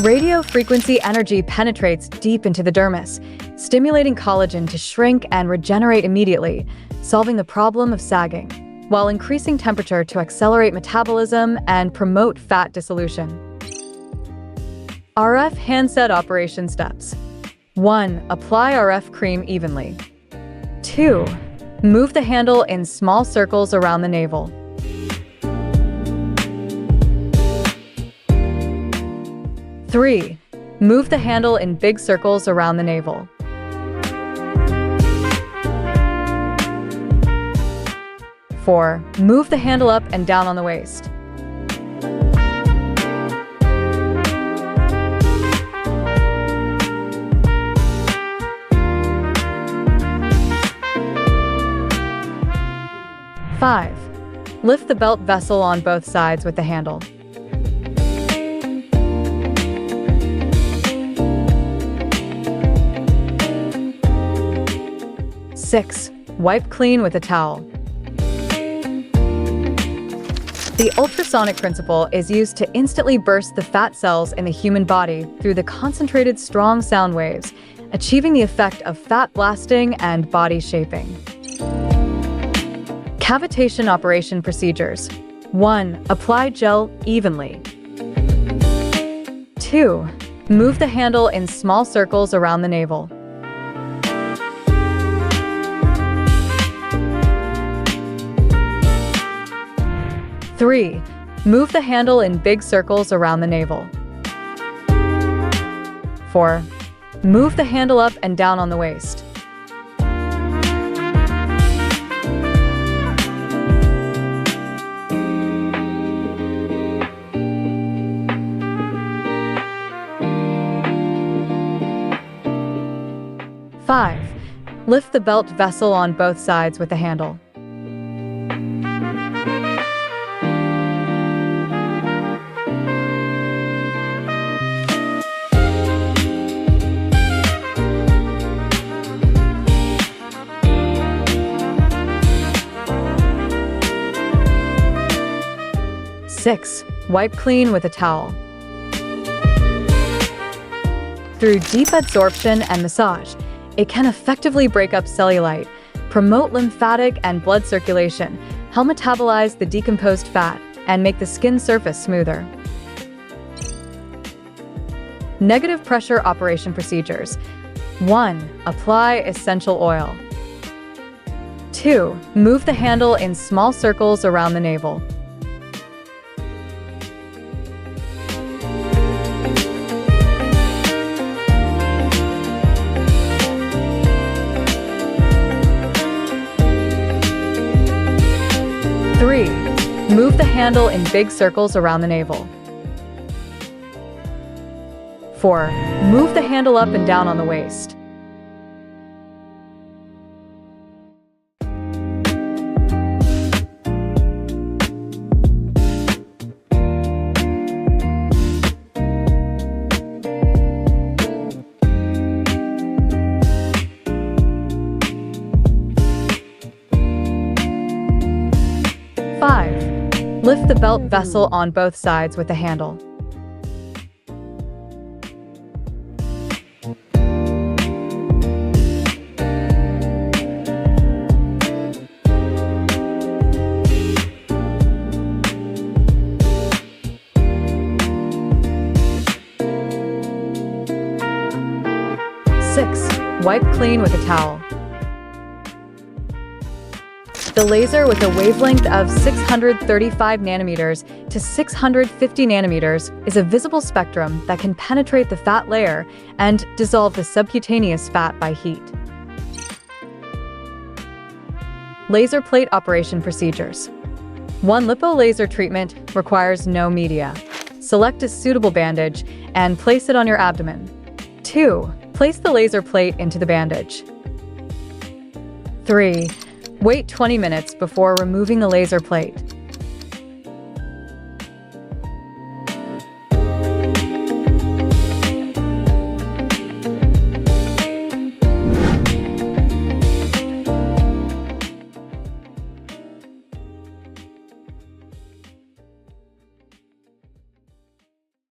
Radio frequency energy penetrates deep into the dermis, stimulating collagen to shrink and regenerate immediately, solving the problem of sagging, while increasing temperature to accelerate metabolism and promote fat dissolution. RF handset operation steps. 1. Apply RF cream evenly. 2. Move the handle in small circles around the navel. 3. Move the handle in big circles around the navel. 4. Move the handle up and down on the waist. 5. Lift the belt vessel on both sides with the handle. 6. Wipe clean with a towel. The ultrasonic principle is used to instantly burst the fat cells in the human body through the concentrated strong sound waves, achieving the effect of fat blasting and body shaping. Cavitation operation procedures. 1. Apply gel evenly. 2. Move the handle in small circles around the navel. 3. Move the handle in big circles around the navel. 4. Move the handle up and down on the waist. 5. Lift the belt vessel on both sides with the handle. 6. Wipe clean with a towel. Through deep absorption and massage, it can effectively break up cellulite, promote lymphatic and blood circulation, help metabolize the decomposed fat, and make the skin surface smoother. Negative pressure operation procedures. 1. Apply essential oil. 2. Move the handle in small circles around the navel. 3. Move the handle in big circles around the navel. 4. Move the handle up and down on the waist. 5. Lift the belt vessel on both sides with the handle. 6. Wipe clean with a towel. The laser, with a wavelength of 635 nanometers to 650 nanometers, is a visible spectrum that can penetrate the fat layer and dissolve the subcutaneous fat by heat. Laser plate operation procedures. 1. Lipo-laser treatment requires no media. Select a suitable bandage and place it on your abdomen. 2. Place the laser plate into the bandage. 3. Wait 20 minutes before removing the laser plate.